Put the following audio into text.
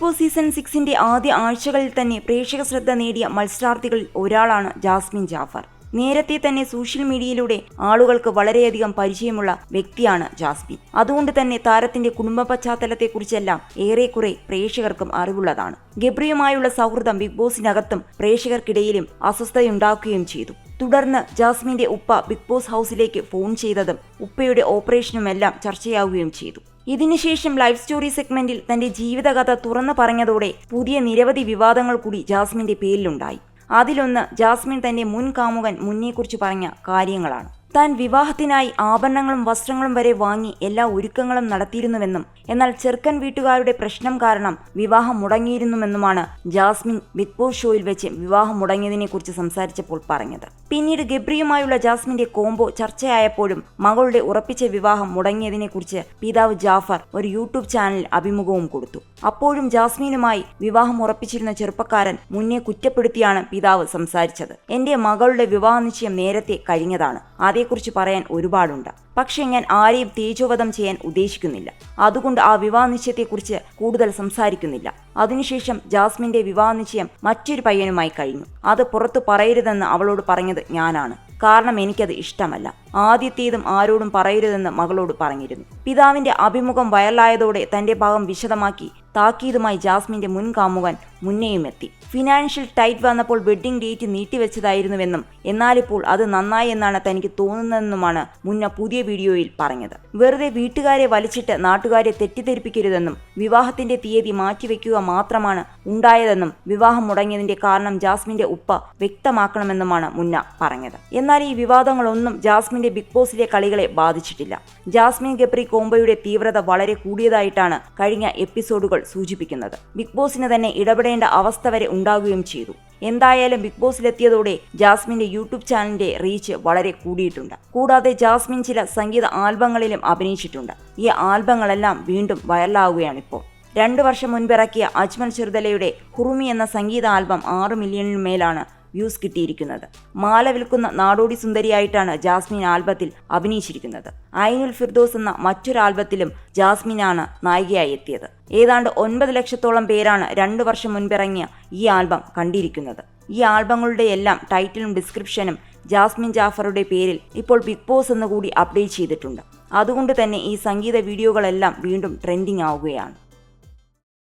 Boss season 6 ആദ്യ ആഴ്ചകളിൽ തന്നെ പ്രേക്ഷക ശ്രദ്ധ നേടിയ മത്സരാർത്ഥികളിൽ ഒരാളാണ് ജാസ്മിൻ ജാഫർ. നേരത്തെ തന്നെ സോഷ്യൽ മീഡിയയിലൂടെ ആളുകൾക്ക് വളരെയധികം പരിചയമുള്ള വ്യക്തിയാണ് ജാസ്മിൻ. അതുകൊണ്ട് തന്നെ താരത്തിന്റെ കുടുംബ പശ്ചാത്തലത്തെക്കുറിച്ചെല്ലാം ഏറെക്കുറെ പ്രേക്ഷകർക്കും അറിവുള്ളതാണ്. ഗബ്രിയുമായുള്ള സൗഹൃദം ബിഗ് ബോസിനകത്തും പ്രേക്ഷകർക്കിടയിലും അസ്വസ്ഥതയുണ്ടാക്കുകയും ചെയ്തു. തുടർന്ന് ജാസ്മിന്റെ ഉപ്പ ബിഗ് ബോസ് ഹൗസിലേക്ക് ഫോൺ ചെയ്തതും ഉപ്പയുടെ ഓപ്പറേഷനുമെല്ലാം ചർച്ചയാവുകയും ചെയ്തു. ഇതിനുശേഷം ലൈഫ് സ്റ്റോറി സെഗ്മെന്റിൽ തന്റെ ജീവിതകഥ തുറന്നു പറഞ്ഞതോടെ പുതിയ നിരവധി വിവാദങ്ങൾ കൂടി ജാസ്മിന്റെ പേരിലുണ്ടായി. അതിലൊന്ന് ജാസ്മിൻ തന്റെ മുൻ കാമുകൻ മുന്നെക്കുറിച്ച് പറഞ്ഞ കാര്യങ്ങളാണ്. താൻ വിവാഹത്തിനായി ആഭരണങ്ങളും വസ്ത്രങ്ങളും വരെ വാങ്ങി എല്ലാ ഒരുക്കങ്ങളും നടത്തിയിരുന്നുവെന്നും എന്നാൽ ചെറുക്കൻ വീട്ടുകാരുടെ പ്രശ്നം കാരണം വിവാഹം മുടങ്ങിയിരുന്നുവെന്നുമാണ് ജാസ്മിൻ ബിഗ് ബോസ് ഷോയിൽ വെച്ച് വിവാഹം മുടങ്ങിയതിനെ കുറിച്ച് സംസാരിച്ചപ്പോൾ പറഞ്ഞത്. പിന്നീട് ഗബ്രിയുമായുള്ള ജാസ്മിന്റെ കോംബോ ചർച്ചയായപ്പോഴും മകളുടെ ഉറപ്പിച്ച വിവാഹം മുടങ്ങിയതിനെ കുറിച്ച് പിതാവ് ജാഫർ ഒരു യൂട്യൂബ് ചാനലിൽ അഭിമുഖവും കൊടുത്തു. അപ്പോഴും ജാസ്മിനുമായി വിവാഹം ഉറപ്പിച്ചിരുന്ന ചെറുപ്പക്കാരൻ മുന്നേ കുറ്റപ്പെടുത്തിയാണ് പിതാവ് സംസാരിച്ചത്. എന്റെ മകളുടെ വിവാഹ നിശ്ചയം നേരത്തെ കഴിഞ്ഞതാണ്. അതേക്കുറിച്ച് പറയാൻ ഒരുപാടുണ്ട്. പക്ഷേ ഞാൻ ആരെയും തേജോവധം ചെയ്യാൻ ഉദ്ദേശിക്കുന്നില്ല. അതുകൊണ്ട് ആ വിവാഹ നിശ്ചയത്തെക്കുറിച്ച് കൂടുതൽ സംസാരിക്കുന്നില്ല. അതിനുശേഷം ജാസ്മിന്റെ വിവാഹ നിശ്ചയം മറ്റൊരു പയ്യനുമായി കഴിഞ്ഞു. അത് പുറത്തു പറയരുതെന്ന് അവളോട് പറഞ്ഞത് ഞാനാണ്. കാരണം എനിക്കത് ഇഷ്ടമല്ല. ആദ്യത്തേതും ആരോടും പറയരുതെന്ന് മകളോട് പറഞ്ഞിരുന്നു. പിതാവിന്റെ അഭിമുഖം വൈറലായതോടെ തന്റെ ഭാഗം വിശദമാക്കി താക്കീതുമായി ജാസ്മിന്റെ മുൻ കാമുകൻ മുന്നെയും എത്തി. ഫിനാൻഷ്യൽ ടൈറ്റ് വന്നപ്പോൾ വെഡ്ഡിംഗ് ഡേറ്റ് നീട്ടിവെച്ചതായിരുന്നുവെന്നും എന്നാലിപ്പോൾ അത് നന്നായി എന്നാണ് തനിക്ക് തോന്നുന്നതെന്നുമാണ് മുന്ന പുതിയ വീഡിയോയിൽ പറഞ്ഞത്. വെറുതെ വീട്ടുകാരെ വലിച്ചിട്ട് നാട്ടുകാരെ തെറ്റിദ്ധരിപ്പിക്കരുതെന്നും വിവാഹത്തിന്റെ തീയതി മാറ്റിവെക്കുക മാത്രമാണ് ഉണ്ടായതെന്നും വിവാഹം മുടങ്ങിയതിന്റെ കാരണം ജാസ്മിന്റെ ഉപ്പ വ്യക്തമാക്കണമെന്നുമാണ് മുന്ന പറഞ്ഞത്. എന്നാൽ ഈ വിവാദങ്ങളൊന്നും ജാസ്മിന്റെ ബിഗ് ബോസിലെ കളികളെ ബാധിച്ചിട്ടില്ല. ജാസ്മിൻ ഗബ്രി കോംബോയുടെ തീവ്രത വളരെ കൂടിയതായിട്ടാണ് കഴിഞ്ഞ എപ്പിസോഡുകൾ സൂചിപ്പിക്കുന്നത്. ബിഗ് ബോസിന് തന്നെ ഇടപെടേണ്ട അവസ്ഥ വരെ ഉണ്ടാകുകയും ചെയ്തു. എന്തായാലും ബിഗ് ബോസിലെത്തിയതോടെ ജാസ്മിന്റെ യൂട്യൂബ് ചാനലിന്റെ റീച്ച് വളരെ കൂടിയിട്ടുണ്ട്. കൂടാതെ ജാസ്മിൻ ചില സംഗീത ആൽബങ്ങളിലും അഭിനയിച്ചിട്ടുണ്ട്. ഈ ആൽബങ്ങളെല്ലാം വീണ്ടും വൈറലാവുകയാണിപ്പോൾ. 2 വർഷം മുൻപിറക്കിയ അജ്മൽ ചെറുതലയുടെ ഹുറുമി എന്ന സംഗീത ആൽബം 6 മില്യണിന് മേലാണ് വ്യൂസ് കിട്ടിയിരിക്കുന്നത്. മാല വിൽക്കുന്ന നാടോടി സുന്ദരിയായിട്ടാണ് ജാസ്മിൻ ആൽബത്തിൽ അഭിനയിച്ചിരിക്കുന്നത്. ഐനുൽ ഫിർദോസ് എന്ന മറ്റൊരു ആൽബത്തിലും ജാസ്മിനാണ് നായികയായി എത്തിയത്. ഏതാണ്ട് 9 ലക്ഷത്തോളം പേരാണ് 2 വർഷം മുൻപിറങ്ങിയ ഈ ആൽബം കണ്ടിരിക്കുന്നത്. ഈ ആൽബങ്ങളുടെ എല്ലാം ടൈറ്റിലും ഡിസ്ക്രിപ്ഷനും ജാസ്മിൻ ജാഫറുടെ പേരിൽ ഇപ്പോൾ ബിഗ് ബോസ് എന്നുകൂടി അപ്ഡേറ്റ് ചെയ്തിട്ടുണ്ട്. അതുകൊണ്ട് തന്നെ ഈ സംഗീത വീഡിയോകളെല്ലാം വീണ്ടും ട്രെൻഡിങ് ആവുകയാണ്.